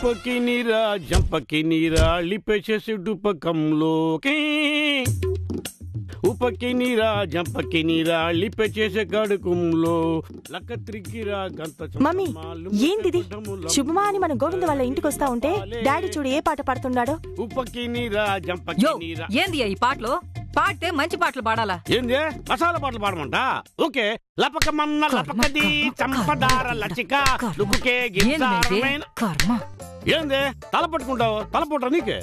ఉపకి నీరా జంపకి నీరా లిపేసేసి డుపకంలోకి ఉపకి నీరా జంపకి నీరా లిపేసేసే గడుకుంలో లక్క త్రిగిరా గంత. మమ్మీ ఏంటిది? శుభమా అని మన గోవింద వాళ్ళ ఇంటికి వస్తా ఉంటే డాడీ చూడు ఏ పాట పాడుతున్నాడో. ఉపకి నీరా జంపకి నీరా. ఏంది ఈ పాటలు? పాడితే మంచి పాటలు పాడాలా? ఏంది మసాలా పాటలు పాడమంట? ఓకే. లపకమన్న లపకది చంపదార లచిక లుకుకే గిసారమైన కర్మ. ఏంది తల పట్టుకుంటావు? తల పట్ట నీకే.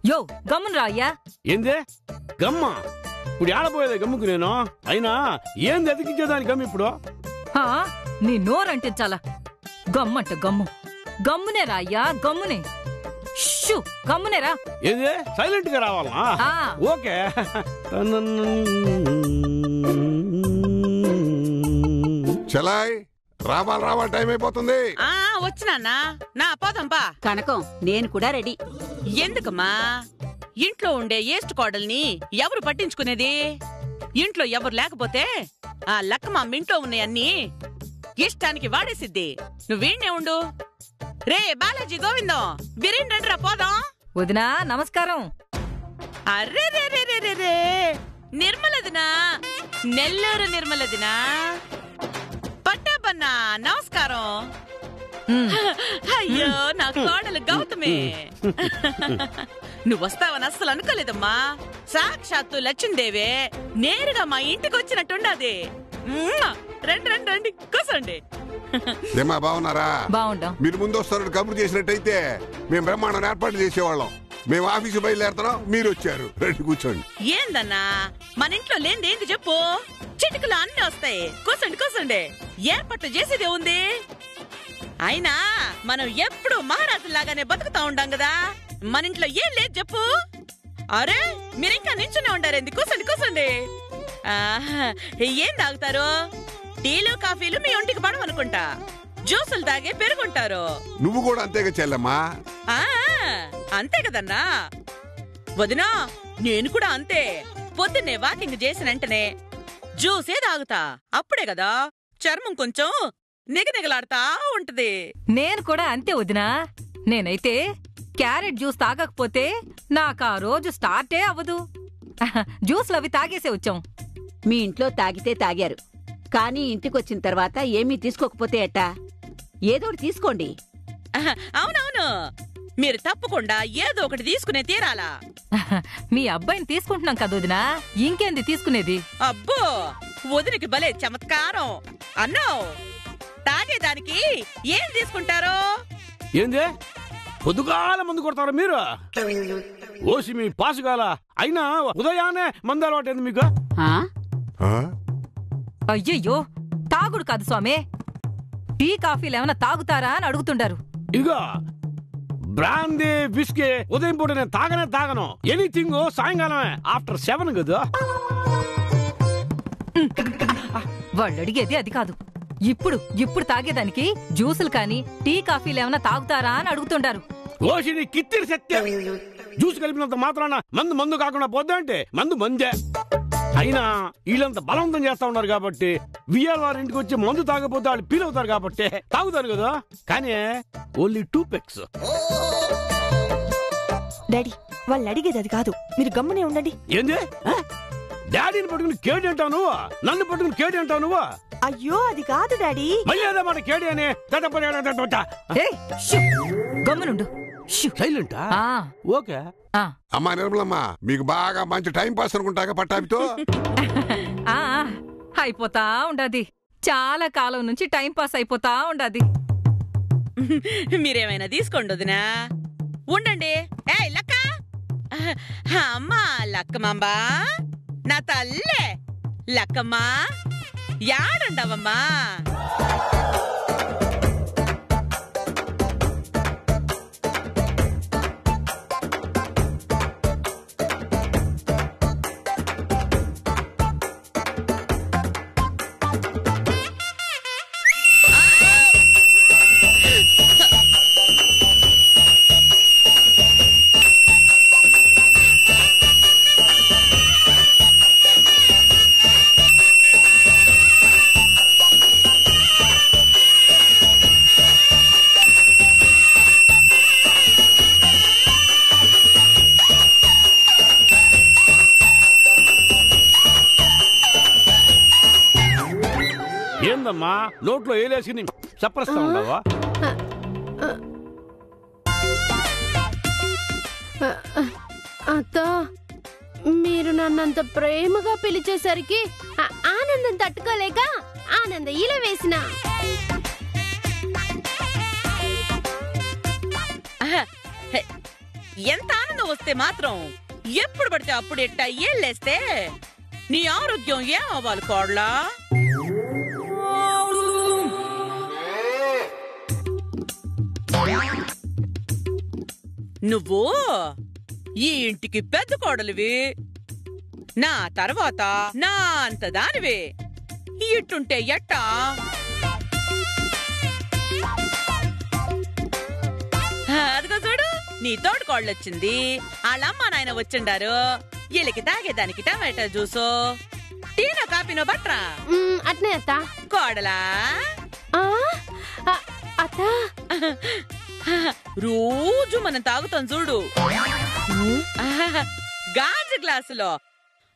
యో గమ్మున రాయ్యా. ఏంది గమ్మ? ఇప్పుడు ఆడపోయేదే గమ్ముకు నేను. అయినా ఏంది ఎదిగించేదాని గమ్ము ఇప్పుడు? నీ నోరంటించాలా? గమ్మంట గమ్ము. గమ్మునే రాయ్యా, గమ్మునే. గమ్మునేరా. ఏంది సైలెంట్ గా రావాలా? ఓకే. చలాయ్ రావాలి టైం అయిపోతుంది. వచ్చినా నా పోదంపా. కనకం నేను కూడా రెడీ. ఎందుకమ్మా ఇంట్లో ఉండే ఏస్ట్ కోడల్ని ఎవరు పట్టించుకునేది? ఇంట్లో ఎవరు లేకపోతే ఆ లక్కమ్మ ఇంట్లో ఉన్నాయన్నీ ఇష్టానికి వాడేసిద్ది. నువ్వేండే ఉండు. రే బాలాజీ గోవిందం బిరిండ్రా పోదాం. వదినా నమస్కారం. అర్రే రే రే రే రే రే నిర్మలదినా, నెల్లూరు నిర్మలదినా. పట్టాబన్నా నమస్కారం. అయ్యో నా కోడలు గౌతమే. నువ్వు వస్తావని అస్సలు అనుకోలేదమ్మా. సాక్షాత్తు లక్ష్మీదేవే నేరుగా మా ఇంటికి వచ్చినట్టుండది. రండి రండి రండి కూర్చోండి. బాగున్నారా? బాగుంటాం. మీరు ముందు వస్తారని కబురు చేసినట్టయితే మేము బ్రహ్మాండం ఏర్పాటు చేసేవాళ్ళం. మేము ఆఫీసు బయలుదేరుతున్నాం, మీరు వచ్చారు. రండి కూర్చోండి. ఏందన్నా మన ఇంట్లో లేనిదేంది చెప్పు? చిటికలు అన్ని వస్తాయి. కూర్చోండి కూర్చోండి. ఏర్పాట్లు చేసేదే ఉంది. అయినా మనం ఎప్పుడు మహారాజులాగానే బతుకుతా ఉంటాం కదా. మన ఇంట్లో ఏం లేదు చెప్పు. అరే మీరింకా నించునే ఉంటారేంది? కూర్చోండి కూర్చోండి. ఏం తాగుతారు? టీలు కాఫీలు మీ ఒంటికి పడవనుకుంటా. జ్యూసులు తాగే పెరుగుంటారు. నువ్వు కూడా అంతేగా చెల్లమ్మా? అంతే కదన్నా. వదినా నేను కూడా అంతే. పొద్దున్నే వాకింగ్ చేసిన వెంటనే జ్యూసే తాగుతా. అప్పుడే కదా చర్మం కొంచెం నిగనిగలాడుతా ఉంటది. నేను కూడా అంతే వదినా. నేనైతే క్యారెట్ జ్యూస్ తాగకపోతే నాకు ఆ రోజు స్టార్టే అవ్వదు. జ్యూస్లు అవి తాగేసే వచ్చాం. మీ ఇంట్లో తాగితే తాగారు, కానీ ఇంటికొచ్చిన తర్వాత ఏమీ తీసుకోకపోతే ఎట్టా? ఏదోటి తీసుకోండి. అవునవును, మీరు తప్పకుండా ఏదో ఒకటి తీసుకునే తీరాలా. మీ అబ్బాయిని తీసుకుంటున్నాం కదా వదినా, ఇంకేంది తీసుకునేది? అబ్బో వదినికి భలే చమత్కారం అన్నావు. తాగేదానికి ఏం తీసుకుంటారో? ఏంది పొద్దుగాల మందు కొడతారా మీరు? ఓసి మీ పాసుగాల. అయినా ఉదయాన్నే మందు అలవాటైంది మీకు? అయ్యయ్యో తాగుడు కాదు స్వామి. టీ కాఫీలు ఏమైనా తాగుతారా అని అడుగుతుంటారు. ఇదిగో బ్రాందీ విస్కీ ఉదయం పూట నేను తాగను. ఎనీథింగ్ సాయంకాలమే ఆఫ్టర్ 7 కదా. వాళ్ళు అడిగేది అది కాదు. ఇప్పుడు తాగేదానికి జ్యూసులు కానీ టీ కాఫీలు ఏమైనా తాగుతారా అని అడుగుతుంటారు. ఓషిని కిత్తిరి సత్యం. జ్యూస్ కలిపినంత మాత్రాన మందు కాకుండా పోద్దా అంటే మందే. అయినా వీళ్ళంతా బలవంతం చేస్తా ఉన్నారు కాబట్టి విఆర్ వారి ఇంటికి వచ్చి మందు తాగపోతే వాళ్ళు ఫీల్ అవుతారు కాబట్టి తాగుతారు కదా. కానీ ఓన్లీ 2 పెగ్స్. డాడీ వాళ్ళు అడిగేది అది కాదు, మీరు గమ్మునే ఉండండి. ఏంది డాడీని పట్టుకుని కేడి అంటావు నువ్వు? నన్ను పట్టుకుని కేడి అంటావు నువ్వు? అయ్యో అది కాదు డాడీ. మళ్ళీ అదే మాట కేడి అని గమ్మునుండు. సైలెంటా? ఓకే. అమ్మా నిర్మలమ్మ, మీకు బాగా మంచి టైం పాస్ అనుకుంటాగా పట్టాభితో? అయిపోతా ఉండది. చాలా కాలం నుంచి టైం పాస్ అయిపోతా ఉండది. మీరేమైనా తీసుకోండి వదినా. ఉండండి. ఏయ్ లక్క, అమ్మా లక్కమాంబా నా తల్లే. లక్కమ్మా యాడుండవమ్మా? ఏంటమ్మా నోట్లో ఏలేసి చప్పరిస్తా ఉండవా? అత్త, మీరు నన్నంత ప్రేమగా పిలిచేసరికి ఆనందం తట్టుకోలేక ఆనంద ఇలా వేసిన. ఎంత ఆనందం వస్తే మాత్రం ఎప్పుడు పడితే అప్పుడు ఎట్టా ఏళ్ళేస్తే నీ ఆరోగ్యం ఏం అవ్వాలి కోడలా? నువ్వు ఈ ఇంటికి పెద్ద కోడలివి, నా తర్వాత నా అంత దానివి. ఇట్టుంటే ఎట్టా? అదిగో చూడు, నీ తోడు కోళ్ళొచ్చింది. వాళ్ళమ్మ నాయన వచ్చిండారు. వీళ్ళకి తాగేదానికి టమాటా జ్యూసు, టీనో కాపీనో బట్రా. అట్నే అత్త. కోడలా అత్త, రోజు మనం తాగుతాం చూడు గాజు గ్లాసులో,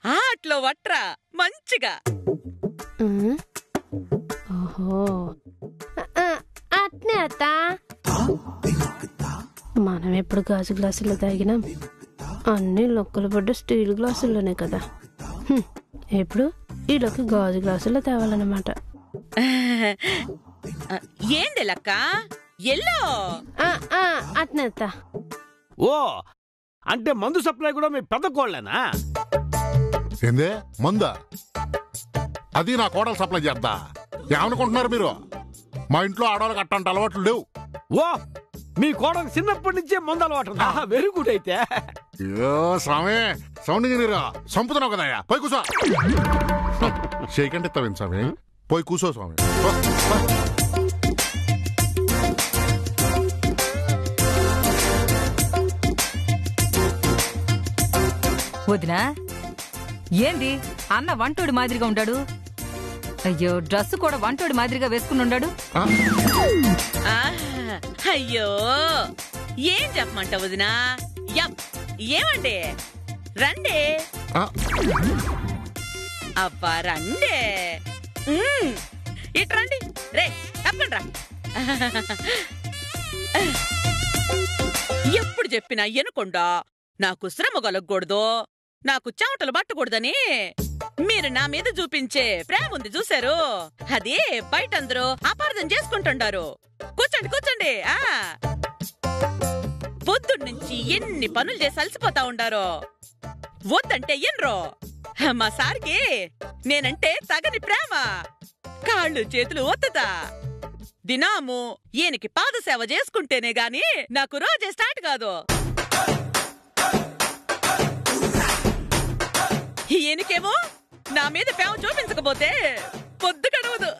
అట్లో వట్రా మంచిగా. ఓహో, అట్నే అత్త. మనం ఎప్పుడు గాజు గ్లాసుల్లో తాగినాం? అన్ని లొక్కలు పడ్డ స్టీల్ గ్లాసుల్లోనే కదా. ఎప్పుడు వీళ్ళకి గాజు గ్లాసుల్లో తేవాలన్నమాట. ఏంది లక్క ఎల్లో? అట్నే అత్త. ఓ అంటే మందు సప్లై కూడా మీ పెద్ద కోళ్ళేనా? ఏందే మందా? అది నా కోడలు సప్లై చేద్దా? ఏమనుకుంటున్నారు మీరు? మా ఇంట్లో ఆడవాళ్ళకి అట్టంటే అలవాట్లు లేవు. ఓ మీ కోడలు చిన్నప్పటి నుంచే మందు అలవాటు. Very good. అయితే అయ్యో స్వామి, సౌండ్ ఇంజనీర్ సంపుతున్నావు కదయ్యా, పోయి కూసో. షేకంటే ఇస్తావేంటి స్వామి? పోయి కూసో స్వామి. వదినా, ఏంది అన్న వంటోడి మాదిరిగా ఉంటాడు? అయ్యో, డ్రెస్ కూడా వంటోడి మాదిరిగా వేసుకుని ఉన్నాడు. అయ్యో, ఏం చెప్పమంటావు వదినా? ఏమండి రండి. అబ్బా రండి, ఇటు రండి. రే తప్పకుండా ఎప్పుడు చెప్పినా ఎనుకొండా నాకు శ్రమ కలగకూడదు, నాకు చెమటలు పట్టకూడదని మీరు నా మీద చూపించే ప్రేమ ఉంది చూశారు, అది బయట అందరూ అపార్థం చేసుకుంటుండారు. కూర్చోండి కూర్చోండి. పొద్దున్నుంచి ఎన్ని పనులు చేసి అలసిపోతా ఉండారో. వద్దంటే ఎన్రో. మా సార్కి నేనంటే తగని ప్రేమ, కాళ్ళు చేతులు ఒత్తుతా. దినాము ఈయనకి పాదసేవ చేసుకుంటేనే గాని నాకు రోజే స్టార్ట్ కాదు. ఈయనకేమో నా మీద ప్రేమ చూపించకపోతే పొద్దు గడవదు.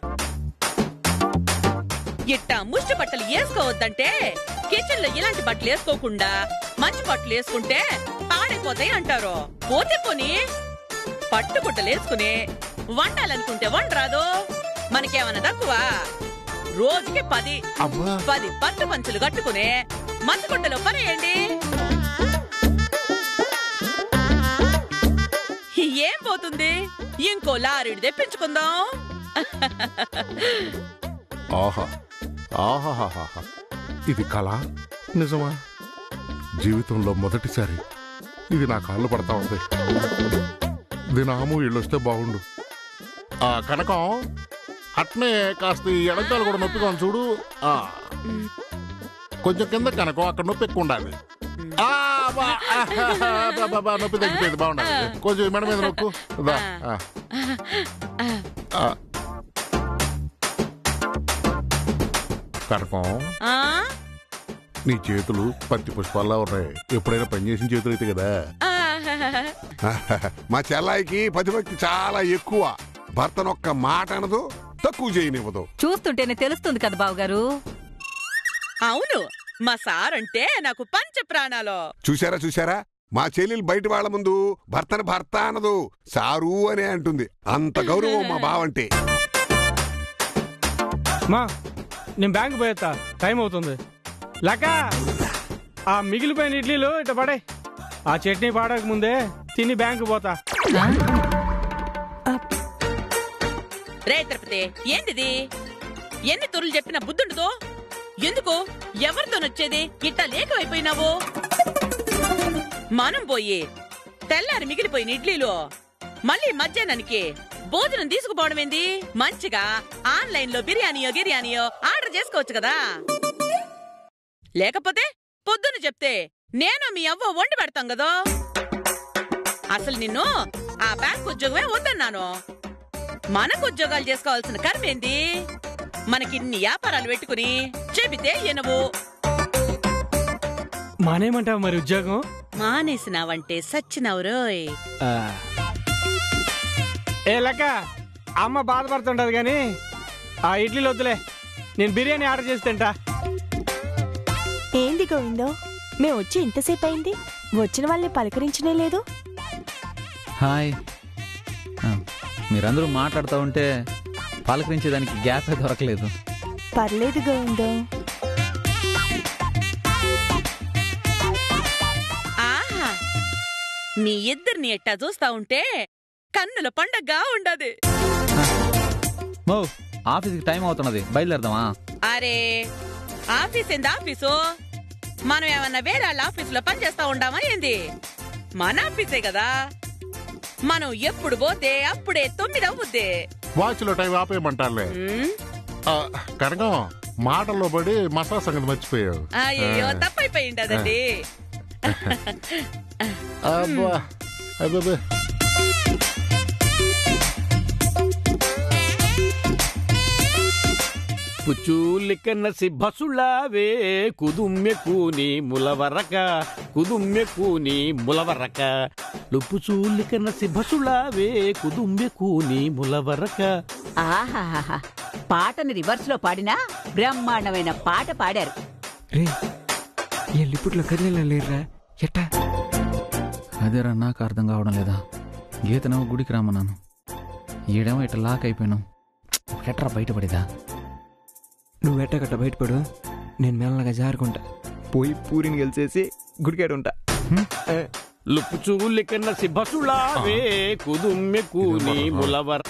ఇట్టా ముష్టి బట్టలు వేసుకోవద్దంటే కిచెన్ లో ఇలాంటి బట్టలు వేసుకోకుండా మంచి బట్టలు వేసుకుంటే పాడైపోతాయి అంటారు. పోతే పోని పట్టుగుడ్డలు వేసుకుని వండాలనుకుంటే వండరాదు. మనకేమన్నా తక్కువ? రోజుకి 10 పట్టు పంచులు కట్టుకుని మంచి గుడ్డలో పనేయండి. ఏం పోతుంది? ఇంకో లారీడు తెప్పించుకుందాం. ఆహా ఆహాహాహా, ఇది కళ నిజమా? జీవితంలో మొదటిసారి ఇది నా కాళ్ళు పడతా ఉంది. దినాము ఇళ్ళొస్తే బాగుండు. కనకం, అట్నే కాస్త ఎడంకాలు కూడా నొప్పిగా చూడు. కొంచెం కింద కనకం, అక్కడ నొప్పి ఎక్కువ ఉండాలి. నొప్పి తగ్గిపోయింది, బాగుండాలి. కొంచెం మెడ మీద నొక్కు. కనకం, నీ చేతులు పత్తి పుష్పాల్లా ఉన్నాయి. ఎప్పుడైనా పనిచేసిన చేతులు అయితే కదా. మా చెల్లాయికి పతిభక్తి చాలా ఎక్కువ. భర్తనొక్క మాట అనదు, తక్కువ చేయనివ్వదు. చూస్తుంటేనే తెలుస్తుంది కదా బావగారు. అవును, మా సార్ అంటే నాకు పంచ ప్రాణాలు. చూసారా చూసారా, మా చెల్లెలు బయట వాళ్ళ ముందు భర్తను భర్త అనదు, సారు అనే అంటుంది. అంత గౌరవం మా బావంటే. మా నేను బ్యాంకు పోయేస్తా, టైం అవుతుంది. లక్క, ఆ మిగిలిపోయిన ఇడ్లీలు ఇట పడే. ఆ చట్నీ పాడక ముందే తిని బ్యాంకు పోతా. రే తిరుపతి, ఏంటిది? ఎన్ని తూర్లు చెప్పినా బుద్ధుండదు. ఎందుకు ఎవరితోనొచ్చేది? ఇట్టా లేకవైపోయినావు. మనం పోయి తెల్లారి మిగిలిపోయిన ఇడ్లీలు మళ్ళీ మధ్యాహ్నానికి భోజనం తీసుకుపోవడం ఏంది? మంచిగా ఆన్లైన్ లో బిర్యానీయో ఆర్డర్ చేసుకోవచ్చు కదా. లేకపోతే పొద్దున చెప్తే నేను మీ అవ్వ వండి పెడతాం కదా. అసలు నిన్ను ఆ బ్యాంక్ ఉద్యోగమే వద్దన్నాను. మనకు ఉద్యోగాలు చేసుకోవాల్సిన కర్మేంది? మనకిన్ని వ్యాపారాలు పెట్టుకుని చెబితే ఎనవు. మానేమంటావు మరి ఉద్యోగం? మానేసినావంటే సచ్చినవురోయ్. ఏ లెక్క అమ్మ బాధపడుతుంటది కానీ ఆ ఇడ్లీలు వద్దులే, నేను బిర్యానీ ఆర్డర్ చేసి తింటా. ఏంది గోవిందో, మేము వచ్చి ఇంతసేపు అయింది, వచ్చిన వాళ్ళని పలకరించనే లేదు. హాయ్. మీరందరూ మాట్లాడుతూ ఉంటే పలకరించేదానికి గ్యాపే దొరకలేదు. పర్లేదు గోవిందో. ఆహా, మీ ఇద్దరిని ఎట్టా చూస్తా ఉంటే కన్నుల పండగగా ఉండదు. మో ఆఫీస్కి టైం అవుతున్నది, బయలుదేరదామా? అరే ఆఫీస్ ఏంది ఆఫీసు? మనం ఏమన్నా వేరే వాళ్ళ ఆఫీసులో పనిచేస్తా ఉండామా ఏంది? మన ఆఫీసే కదా. మనం ఎప్పుడు పోతే అప్పుడే 9 అవుద్ది. వాచ్ లో టైం ఆపేయమంటారులే. కనకం మాటల్లో పడి మసాలా సంగతి మర్చిపోయావు. అయ్యో తప్పైపోయింది అదండి. అబ్బా అబ్బా. పుచ్చూలికన్నసి బసుళావే కుదుమ్మె కూని ములవరక కుదుమ్మె కూని ములవరక లుప్పుచూలికన్నసి బసుళావే కుదుమ్మె కూని ములవరక. ఆహాహా, పాటని రివర్స్ లో పాడినా బ్రహ్మాండమైన పాట పాడారు. రే ఏ లిపుట్లో కదిలేలా లేరురా? ఎట్టా అదేరా నాకు అర్థం కావడం లేదా. గీతనేమో గుడికి రామన్నాను, ఈడేమో ఇట్లా లాక్ అయిపోయినాం. ఎట్రా బయటపడేదా? నువ్వు ఎట్టగట్ట బయటపడు, నేను మెల్లగా జారుకుంటా పోయి పూరిని గెలిచేసి గుడికాడుంటా. లుప్పుచూలికన్నసి బసుళావే కుదుమ్మె కూని ములవర.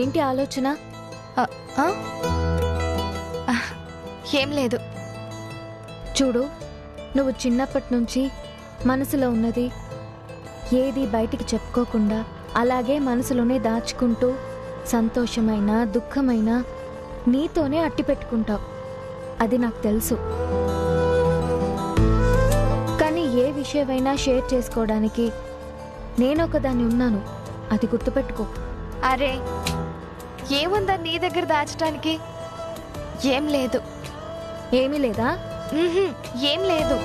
ఏంటి ఆలోచన? ఏం లేదు. చూడు, నువ్వు చిన్నప్పటి నుంచి మనసులో ఉన్నది ఏది బయటికి చెప్పుకోకుండా అలాగే మనసులోనే దాచుకుంటూ సంతోషమైన దుఃఖమైన నీతోనే అట్టి పెట్టుకుంటావు. అది నాకు తెలుసు. కానీ ఏ విషయమైనా షేర్ చేసుకోవడానికి నేనొకదాన్ని ఉన్నాను, అది గుర్తుపెట్టుకో. అరే ఏముందా నీ దగ్గర దాచడానికి? ఏం లేదు. ఏమీ లేదా? ఏం లేదు.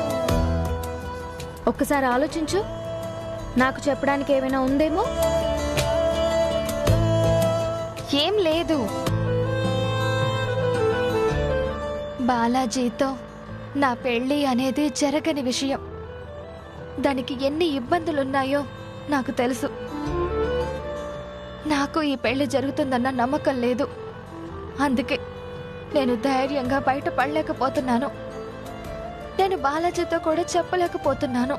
ఒక్కసారి ఆలోచించు, నాకు చెప్పడానికి ఏమైనా ఉందేమో. ఏం లేదు. బాలాజీతో నా పెళ్లి అనేది జరగని విషయం. దానికి ఎన్ని ఇబ్బందులున్నాయో నాకు తెలుసు. నాకు ఈ పెళ్లి జరుగుతుందన్న నమ్మకం లేదు. అందుకే నేను ధైర్యంగా బయటపడలేకపోతున్నాను. నేను బాలాజీతో కూడా చెప్పలేకపోతున్నాను.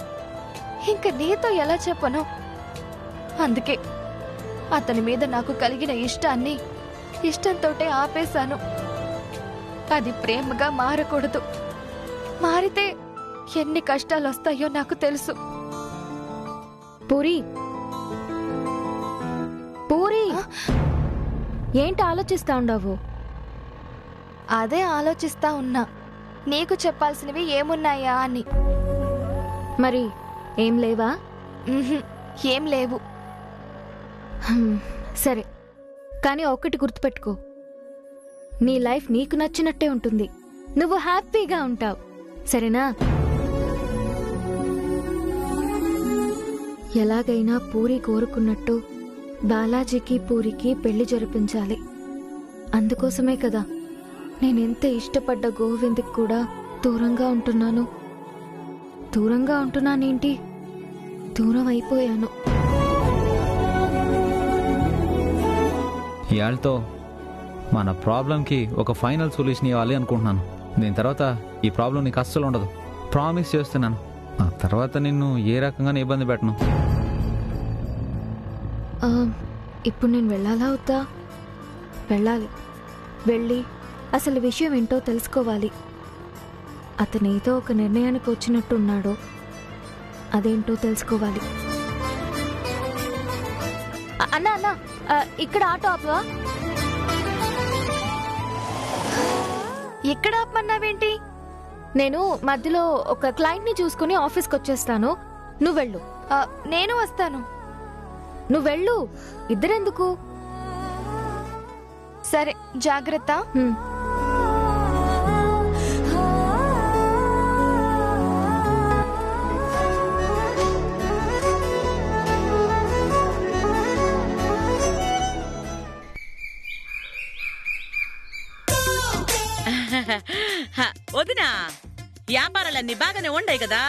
ఇంక నీతో ఎలా చెప్పను? అందుకే అతని మీద నాకు కలిగిన ఇష్టాన్ని ఇష్టంతోటే ఆపేశాను. అది ప్రేమగా మారకూడదు. మారితే ఎన్ని కష్టాలు వస్తాయో నాకు తెలుసు. పూరి, పూరి, ఏంటి ఆలోచిస్తా ఉండవు? అదే ఆలోచిస్తా ఉన్నా, నీకు చెప్పాల్సినవి ఏమున్నాయా అని. మరి ఏం లేవా? ఏం లేవు. సరే, కానీ ఒక్కటి గుర్తుపెట్టుకో, నీ లైఫ్ నీకు నచ్చినట్టే ఉంటుంది. నువ్వు హ్యాపీగా ఉంటావు, సరేనా? ఎలాగైనా పూరి కోరుకున్నట్టు బాలాజీకి పూరికి పెళ్లి జరిపించాలి. అందుకోసమే కదా నేనెంత ఇష్టపడ్డ గోవింద్కి కూడా దూరంగా ఉంటున్నాను. దూరంగా ఉంటున్నానేంటి, దూరం అయిపోయాను. ఇవాళతో మన ప్రాబ్లంకి ఒక ఫైనల్ సొల్యూషన్ ఇవ్వాలి అనుకుంటున్నాను. దీని తర్వాత ఈ ప్రాబ్లం నీకు అస్సలు ఉండదు, ప్రామిస్ చేస్తున్నాను. ఆ తర్వాత నిన్ను ఏ రకంగానే ఇబ్బంది పెట్టను. ఇప్పుడు నేను వెళ్ళాలా వద్దా? వెళ్ళాలి. వెళ్ళి అసలు విషయం ఏంటో తెలుసుకోవాలి. అతను ఏదో ఒక నిర్ణయానికి వచ్చినట్టున్నాడు. అదేంటో తెలుసుకోవాలి. అన్నా అన్నా, ఇక్కడ ఆటో ఆపవా? ఎక్కడ ఆపమన్నావేంటి? నేను మధ్యలో ఒక క్లయింట్ ని చూసుకుని ఆఫీస్కి వచ్చేస్తాను. నువ్వు వెళ్ళు. నేను వస్తాను. నువ్వు వెళ్ళు. ఇద్దరెందుకు? సరే, జాగ్రత్త. వదినా, వ్యాపారాలన్నీ బాగానే ఉండాయి కదా?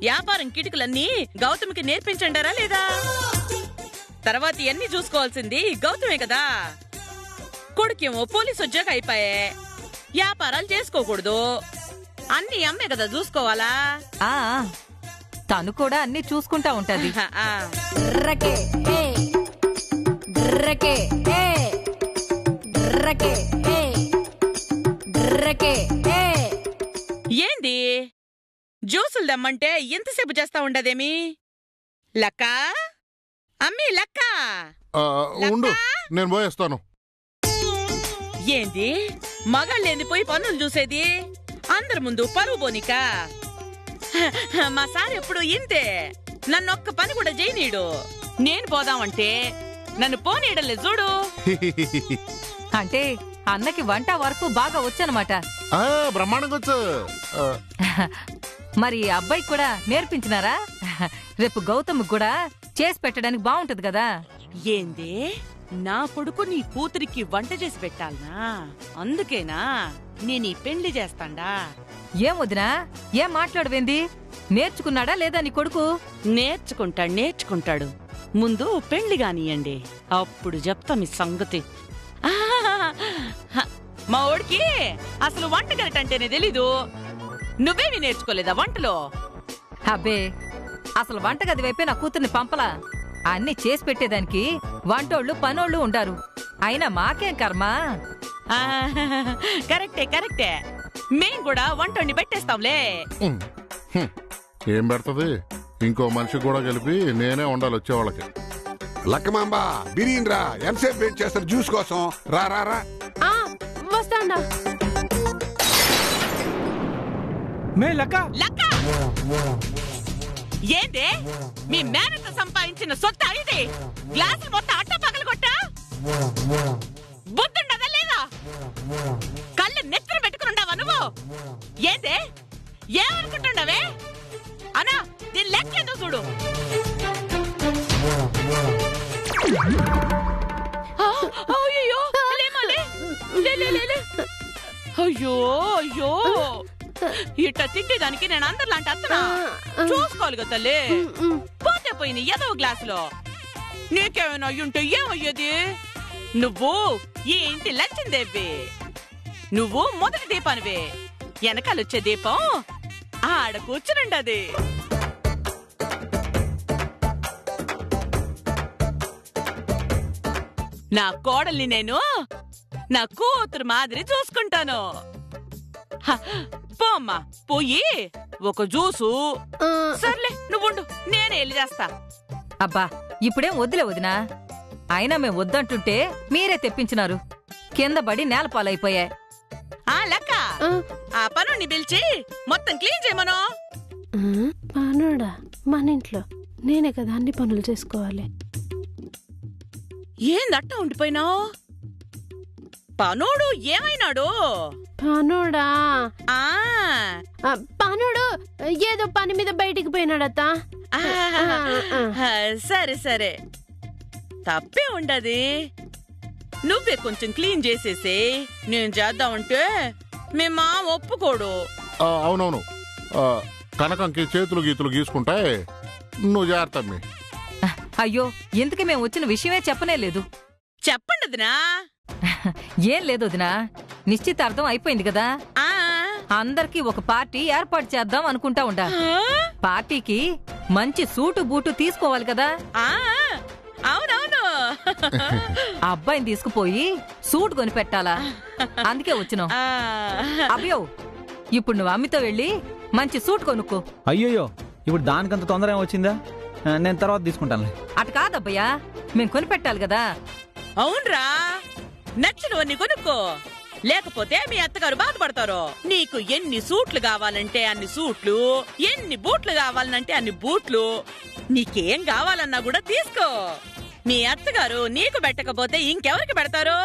వ్యాపారం కిటికలన్నీ గౌతమికి నేర్పించండారా లేదా? తర్వాత ఇవన్నీ చూసుకోవాల్సింది గౌతమే కదా. కొడుకేమో పోలీసు ఉద్యోగం అయిపోయే, వ్యాపారాలు చేసుకోకూడదు. అన్ని అమ్మే కదా చూసుకోవాలా. తను కూడా అన్ని చూసుకుంటా ఉంటది. ఏంది జ్యూసులు దమ్మంటే ఎంతసేపు చేస్తా ఉండదేమి? లక్క, అమ్మీ లక్క, ఉండు, నేను పోయేస్తాను. ఏంది మగాళ్ళేంది పోయి పనులు చూసేది? అందరి ముందు పరువు బోనిక. మా సార్ ఎప్పుడు ఇంతే, నన్నొక్క పని కూడా చేయనీడు. నేను పోదామంటే నన్ను పోనీయడలే చూడు. అంటే అన్నకి వంట వరకు బాగా వచ్చనమాట. బ్రహ్మాండంగా వచ్చు. మరి అబ్బాయి కూడా నేర్పించినారా? రేపు గౌతమ్ కూడా చేసి పెట్టడానికి బాగుంటది కదా. ఏంది నా కొడుకు నీ కూతురికి వంట చేసి పెట్టాలనా? అందుకేనా నేను ఈ పెళ్లి చేస్తాండా? ఏం వదినా, ఏం మాట్లాడవేంది? నేర్చుకున్నాడా లేదా నీ కొడుకు? నేర్చుకుంటాడు. ముందు పెళ్లి గానియండి, అప్పుడు చెప్తా మీ సంగతి. మా ఓడికి అసలు వంట గరిటంటేనే తెలీదు. నువ్వేమి నేర్చుకోలేదా వంటలో? అబ్బే, అసలు వంటగది వైపే నా కూతుర్ని పంపలా. అన్ని చేసి పెట్టేదానికి వంటోళ్ళు పనోళ్ళు ఉండారు. అయినా మాకేం కర్మ. కరెక్టే. మేం కూడా వంటోడిని పెట్టేస్తాంలే. ఏం పెడతది? ఇంకో మనిషి కూడా కలిపి నేనే ఉండాలి వచ్చేవాళ్ళకి. లక్కమాంబ బిర్యానీ రా, ఎంతసేపు వెయిట్ చేస్తారు జ్యూస్ కోసం? రా రా రా. వస్తాండా. ఏందే మీ మేనత సంపాదించిన సొత్త ఇది? గ్లాసులు మొత్తం అట్ట పగలు కొట్టా? బుద్ధుండదా లేదా? కళ్ళు నెత్తిన పెట్టుకున్నావా నువ్వు? ఏందే ఏమనుకుంటున్నావే? అనా దీని లెక్కేందో చూడు. అయ్యో అయ్యో, ఇట్ట తిట్టేదానికి నేను అందరిలాంటి అత్తనా? చూసుకోవాలి కదా తల్లి. పోతే పోయిన ఏదో గ్లాసులో నీకేమైనా అయ్యుంటే ఏమయ్యేది? నువ్వు ఈ ఇంటి లచ్చిందేవి. నువ్వు మొదటి దీపానివే. వెనకాలొచ్చే దీపం ఆడ కూర్చునుండది. నా కోడల్ని నేను నా కూతురు మాదిరి చూసుకుంటాను. పోమ్మా, పోయి ఒక జ్యూసు. సర్లే నువ్వుండు, నేనే వెళ్ళి చేస్తా. అబ్బా, ఇప్పుడేం వద్దులే వదినా. అయినా మేం వద్దంటుంటే మీరే తెప్పించినారు. కింద పడి నేలపాలైపోయా. లక్క, ఆ పనుని పిలిచి మొత్తం క్లీన్ చేయమను. పనుడా? మన ఇంట్లో నేనే కదా అన్ని పనులు చేసుకోవాలి. ఏందట్ట ఉండిపోయినావు? పనుడు ఏమైనాడు? పనుడా? పనుడు ఏదో పని మీద బయటికి పోయినాడతా. సరే తప్పే ఉండది. నువ్వే కొంచెం క్లీన్ చేసేసి నేను చేద్దామంటే మేమా ఒప్పుకోడు. అవునవును, కనకంకి చేతులు గీతులు గీసుకుంటాయి. నువ్వు జాగ్రత్త. అయ్యో, ఎందుకు మేము వచ్చిన విషయమే చెప్పనే లేదు. చెప్పండి వదినా. ఏం లేదు వదినా, నిశ్చితార్థం అయిపోయింది కదా. అందరికి ఒక పార్టీ ఏర్పాటు చేద్దాం అనుకుంటా ఉండా. పార్టీకి మంచి సూటు బూటు తీసుకోవాలి కదా. అవునవును. ఆ అబ్బాయిని తీసుకుపోయి సూట్ కొని పెట్టాలా, అందుకే వచ్చినాం. అభయో, ఇప్పుడు నువ్వు అమ్మితో వెళ్ళి మంచి సూట్ కొనుక్కో. అయ్యోయ్యో, ఇప్పుడు దానికంత తొందర వచ్చిందా? నేను తర్వాత తీసుకుంటానులే. అటు కాదబ్బయ్యా, మేము కొనిపెట్టాలి కదా. అవునరా, నచ్చినవన్నీ కొనుక్కో, లేకపోతే మీ అత్తగారు బాధపడతారు. నీకు ఎన్ని సూట్లు కావాలంటే అన్ని సూట్లు, ఎన్ని బూట్లు కావాలంటే అన్ని బూట్లు, నీకేం కావాలన్నా కూడా తీసుకో. మీ అత్తగారు నీకు పెట్టకపోతే ఇంకెవరికి పెడతారు?